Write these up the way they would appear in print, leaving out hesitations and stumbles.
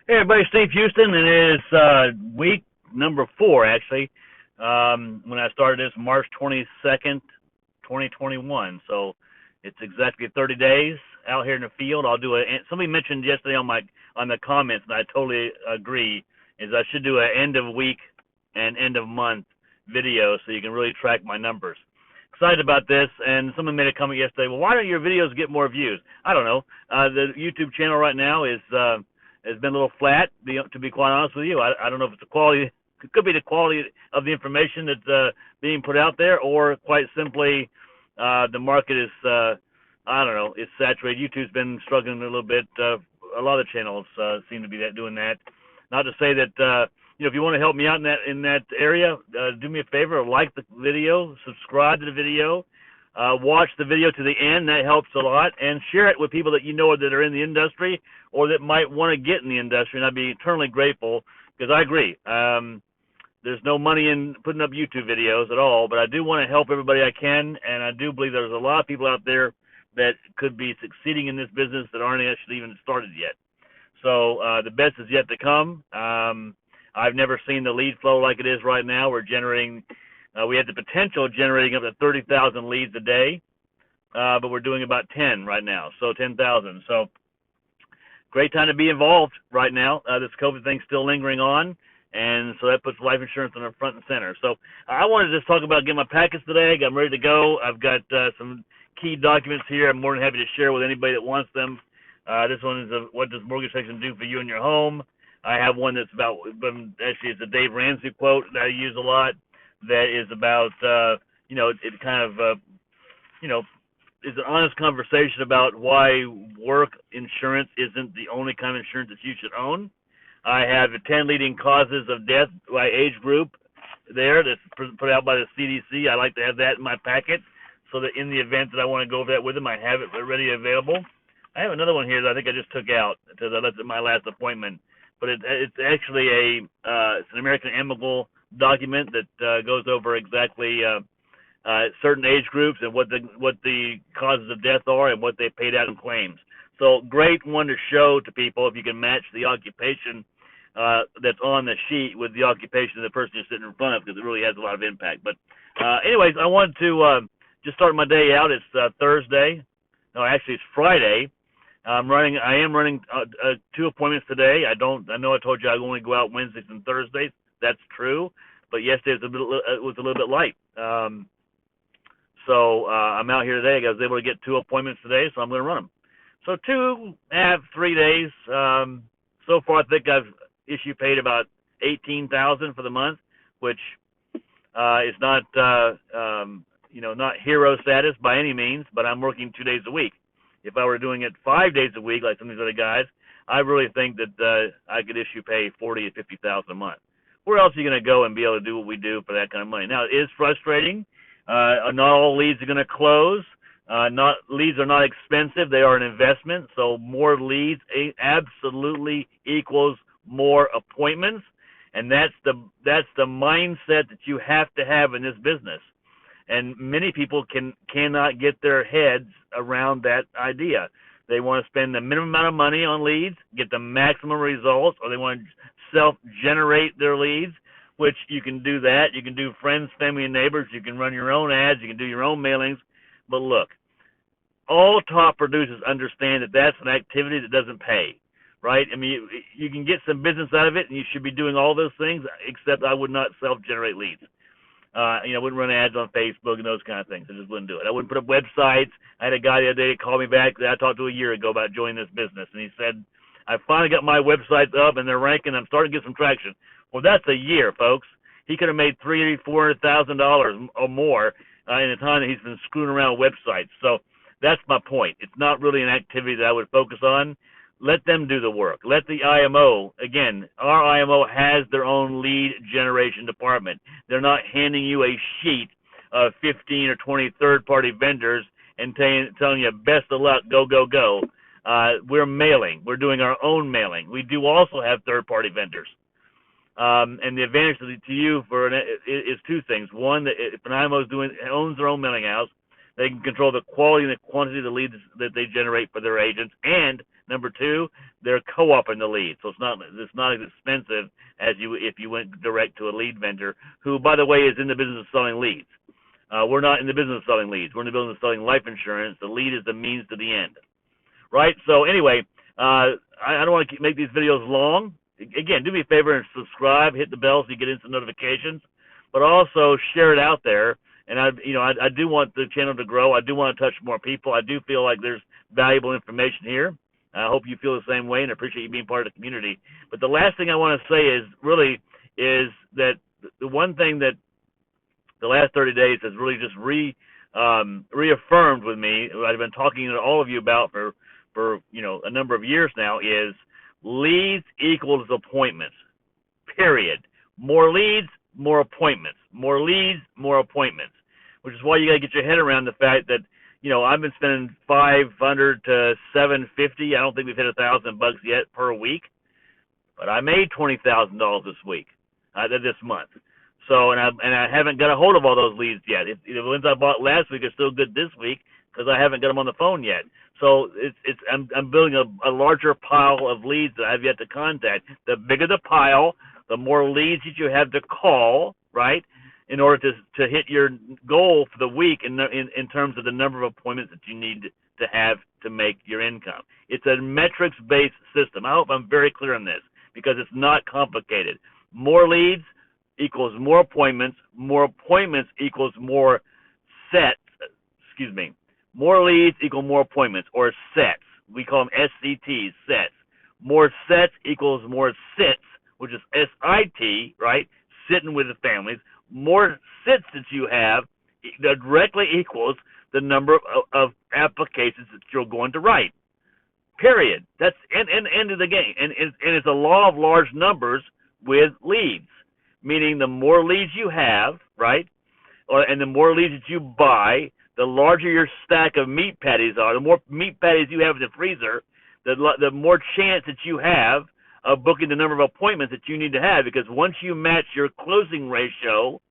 Hey everybody, Steve Houston, and it is week number 4 actually. When I started this March 22nd, 2021. So it's exactly 30 days out here in the field. I'll do a. Somebody mentioned yesterday on the comments, and I totally agree. Is I should do an end of week and end of month video so you can really track my numbers. Excited about this, and someone made a comment yesterday. Well, why don't your videos get more views? I don't know. The YouTube channel right now is has been a little flat, to be quite honest with you. I don't know if it's the quality. It could be the quality of the information that's being put out there, or quite simply, the market is, I don't know, it's saturated. YouTube's been struggling a little bit. A lot of channels seem to be doing that. Not to say that, if you want to help me out in that area, do me a favor, like the video, subscribe to the video, watch the video to the end. That helps a lot, and share it with people that you know that are in the industry or that might want to get in the industry. And I'd be eternally grateful, because I agree. There's no money in putting up YouTube videos at all, but I do want to help everybody I can, and I do believe there's a lot of people out there that could be succeeding in this business that aren't actually even started yet. So the best is yet to come. I've never seen the lead flow like it is right now. We're generating, we had the potential of generating up to 30,000 leads a day, but we're doing about 10 right now, so 10,000. So great time to be involved right now. This COVID thing's still lingering on, and so that puts life insurance on the front and center. So I wanted to just talk about getting my packets today. I'm ready to go. I've got some key documents here. I'm more than happy to share with anybody that wants them. This one is what does mortgage section do for you and your home? I have one that's about, actually it's a Dave Ramsey quote that I use a lot, that is about, it kind of, is an honest conversation about why work insurance isn't the only kind of insurance that you should own. I have the 10 leading causes of death by age group there that's put out by the CDC. I like to have that in my packet so that in the event that I want to go over that with them, I have it ready available. I have another one here that I think I just took out because I left it at my last appointment. But it's actually it's an American Amicable document that goes over exactly certain age groups and what the causes of death are and what they paid out in claims. So great one to show to people if you can match the occupation that's on the sheet with the occupation of the person you're sitting in front of, because it really has a lot of impact. But anyways, I wanted to just start my day out. It's Thursday. No, actually it's Friday. I am running 2 appointments today. I know I told you I only go out Wednesdays and Thursdays. That's true, but yesterday was a little bit light. So I'm out here today. I was able to get 2 appointments today, so I'm going to run them. So 3 days. So far, I think I've paid about $18,000 for the month, which is not not hero status by any means, but I'm working 2 days a week. If I were doing it 5 days a week, like some of these other guys, I really think that I could pay $40,000 to $50,000 a month. Where else are you going to go and be able to do what we do for that kind of money? Now, it is frustrating. Not all leads are going to close. Leads are not expensive; they are an investment. So more leads absolutely equals more appointments, and that's the mindset that you have to have in this business. And many people cannot get their heads around that idea. They want to spend the minimum amount of money on leads, get the maximum results, or they want to self-generate their leads, which you can do that. You can do friends, family, and neighbors. You can run your own ads. You can do your own mailings. But look, all top producers understand that that's an activity that doesn't pay, right? I mean, you can get some business out of it, and you should be doing all those things, except I would not self-generate leads. I wouldn't run ads on Facebook and those kind of things. I just wouldn't do it. I wouldn't put up websites. I had a guy the other day that called me back that I talked to a year ago about joining this business, and he said, I finally got my websites up, and they're ranking. I'm starting to get some traction. Well, that's a year, folks. He could have made $300,000-$400,000 or more in the time that he's been screwing around with websites. So that's my point. It's not really an activity that I would focus on. Let them do the work. Let the IMO, again, our IMO has their own lead generation department. They're not handing you a sheet of 15 or 20 third-party vendors and telling you best of luck, go, go, go. We're mailing. We're doing our own mailing. We do also have third-party vendors. And the advantage to you is 2 things. One, that if an IMO owns their own mailing house, they can control the quality and the quantity of the leads that they generate for their agents, and Number two, they're co-oping the lead, so it's not as expensive as if you went direct to a lead vendor, who, by the way, is in the business of selling leads. We're not in the business of selling leads. We're in the business of selling life insurance. The lead is the means to the end, right? So anyway, I don't want to make these videos long. Again, do me a favor and subscribe, hit the bell so you get instant notifications, but also share it out there. And I do want the channel to grow. I do want to touch more people. I do feel like there's valuable information here. I hope you feel the same way, and I appreciate you being part of the community. But the last thing I want to say is that the one thing that the last 30 days has really just reaffirmed with me, what I've been talking to all of you about for a number of years now, is leads equals appointments, period. More leads, more appointments. More leads, more appointments. Which is why you got to get your head around the fact that, I've been spending $500 to $750. I don't think we've hit $1,000 yet per week, but I made $20,000 this week, this month. So, and I haven't got a hold of all those leads yet. The ones I bought last week are still good this week because I haven't got them on the phone yet. So I'm building a larger pile of leads that I've yet to contact. The bigger the pile, the more leads that you have to call, right, in order to hit your goal for the week in terms of the number of appointments that you need to have to make your income. It's a metrics-based system. I hope I'm very clear on this because it's not complicated. More leads equals more appointments equals more sets, more leads equal more appointments, or sets. We call them SCTs, sets. More sets equals more sits, which is SIT, right? Sitting with the families. More sits that you have that directly equals the number of applications that you're going to write. Period. That's end of the game. And it's a law of large numbers with leads, meaning the more leads you have, right, and the more leads that you buy, the larger your stack of meat patties are. The more meat patties you have in the freezer, the more chance that you have of booking the number of appointments that you need to have. Because once you match your closing ratio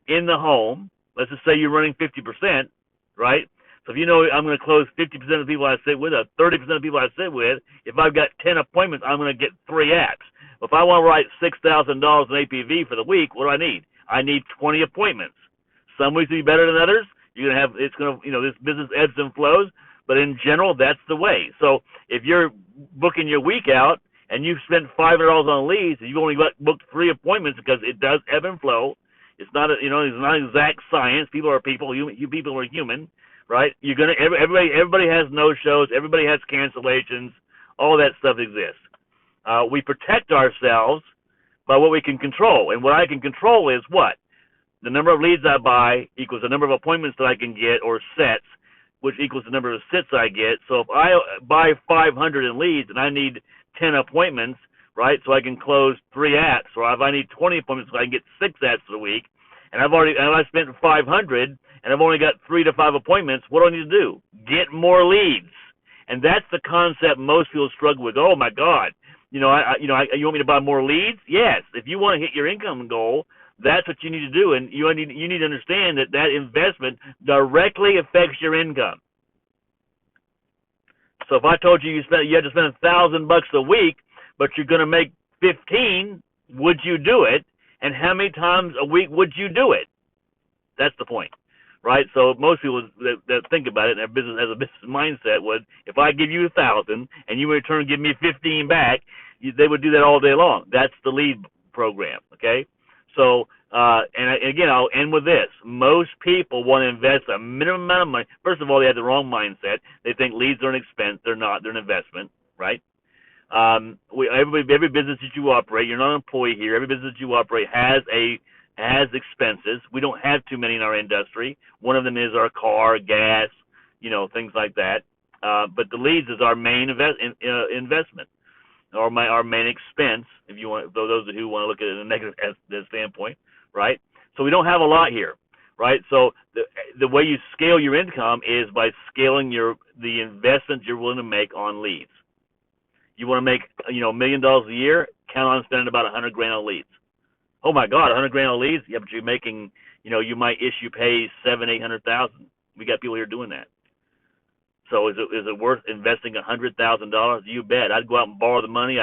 in the home, let's just say you're running 50%, right? So if I'm going to close 50% of the people I sit with, or 30% of the people I sit with, if I've got 10 appointments, I'm going to get 3 apps. If I want to write $6,000 in APV for the week, what do I need? I need 20 appointments. Some weeks will be better than others. This business ebbs and flows, but in general, that's the way. So if you're booking your week out and you've spent $500 on leads and you've only booked 3 appointments, because it does ebb and flow. It's not it's not exact science. People are people. You people are human, right? Everybody has no shows. Everybody has cancellations. All that stuff exists. We protect ourselves by what we can control. And what I can control is what? The number of leads I buy equals the number of appointments that I can get, or sets, which equals the number of sits I get. So if I buy 500 in leads and I need 10 appointments, right, so I can close 3 apps, or if I need 20 appointments so I can get 6 apps a week, and I spent 500 and I've only got 3 to 5 appointments, what do I need to do? Get more leads. And that's the concept most people struggle with. Oh my God. You want me to buy more leads? Yes. If you want to hit your income goal, that's what you need to do. And you need to understand that investment directly affects your income. So if I told you you had to spend $1,000 a week, but you're going to make 15, would you do it? And how many times a week would you do it? That's the point, right? So most people that think about it, and their business has a business mindset, would, if I give you 1,000 and you in return give me 15 back, they would do that all day long. That's the lead program, okay? So, and again, I'll end with this. Most people want to invest a minimum amount of money. First of all, they have the wrong mindset. They think leads are an expense. They're not. They're an investment, right? Every business that you operate, you're not an employee here. Every business that you operate has expenses. We don't have too many in our industry. One of them is our car, gas, things like that. But the leads is our main investment, or our main expense, if you want. Those who want to look at it in a negative standpoint, right? So we don't have a lot here, right? So the way you scale your income is by scaling the investment you're willing to make on leads. You want to make $1 million a year? Count on spending about $100,000 on leads. Oh my God, $100,000 on leads? Yeah, but you're making, you might issue pay $700,000, $800,000. We got people here doing that. So is it worth investing $100,000? You bet. I'd go out and borrow the money.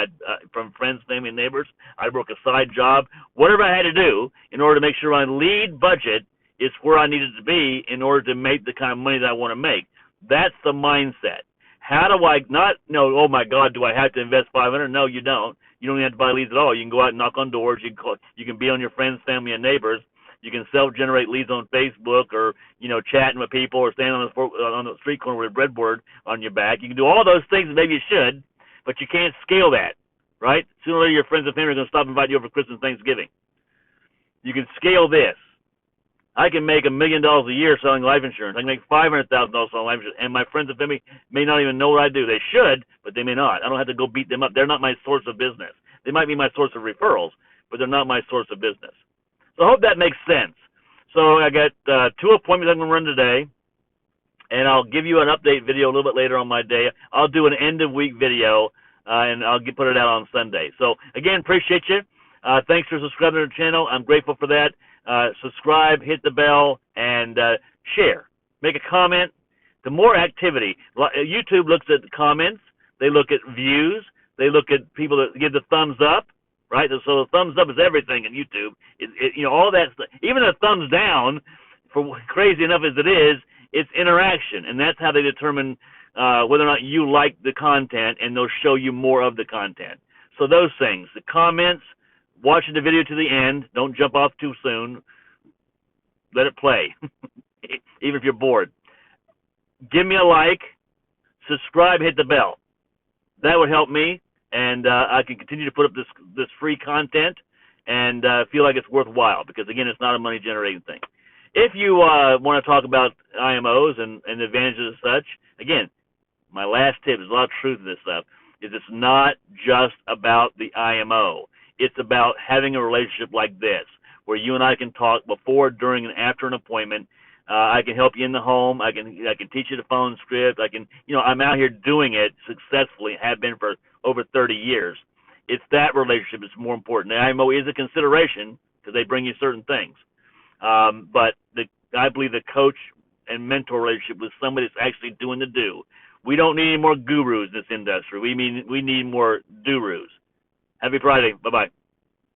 From friends, family, and neighbors. I'd work a side job, whatever I had to do in order to make sure my lead budget is where I needed to be in order to make the kind of money that I want to make. That's the mindset. How do I not know, oh my God, do I have to invest $500? No, you don't. You don't even have to buy leads at all. You can go out and knock on doors. You can be on your friends, family, and neighbors. You can self-generate leads on Facebook, or chatting with people, or standing on the street corner with a breadboard on your back. You can do all those things, and maybe you should, but you can't scale that, right? Sooner or later, your friends and family are going to stop inviting you over Christmas and Thanksgiving. You can scale this. I can make $1 million a year selling life insurance. I can make $500,000 selling life insurance, and my friends and family may not even know what I do. They should, but they may not. I don't have to go beat them up. They're not my source of business. They might be my source of referrals, but they're not my source of business. So I hope that makes sense. So I got 2 appointments I'm going to run today, and I'll give you an update video a little bit later on my day. I'll do an end-of-week video, and I'll put it out on Sunday. So, again, appreciate you. Thanks for subscribing to the channel. I'm grateful for that. Subscribe, hit the bell, and share. Make a comment. The more activity. YouTube looks at the comments. They look at views. They look at people that give the thumbs up. Right, so the thumbs up is everything in YouTube. All that stuff. Even a thumbs down, for crazy enough as it is, it's interaction, and that's how they determine whether or not you like the content, and they'll show you more of the content. So those things, the comments, watching the video to the end. Don't jump off too soon. Let it play, even if you're bored. Give me a like, subscribe, hit the bell. That would help me. And I can continue to put up this free content and feel like it's worthwhile, because, again, it's not a money-generating thing. If you want to talk about IMOs and advantages and such, again, my last tip, there's a lot of truth in this stuff, is it's not just about the IMO. It's about having a relationship like this, where you and I can talk before, during, and after an appointment. I can help you in the home. I can teach you the phone script. I'm out here doing it successfully, have been for over 30 years. It's that relationship that's more important. The IMO is a consideration because they bring you certain things. But I believe the coach and mentor relationship with somebody that's actually doing the do. We don't need any more gurus in this industry. We need more do-roos. Happy Friday. Bye-bye.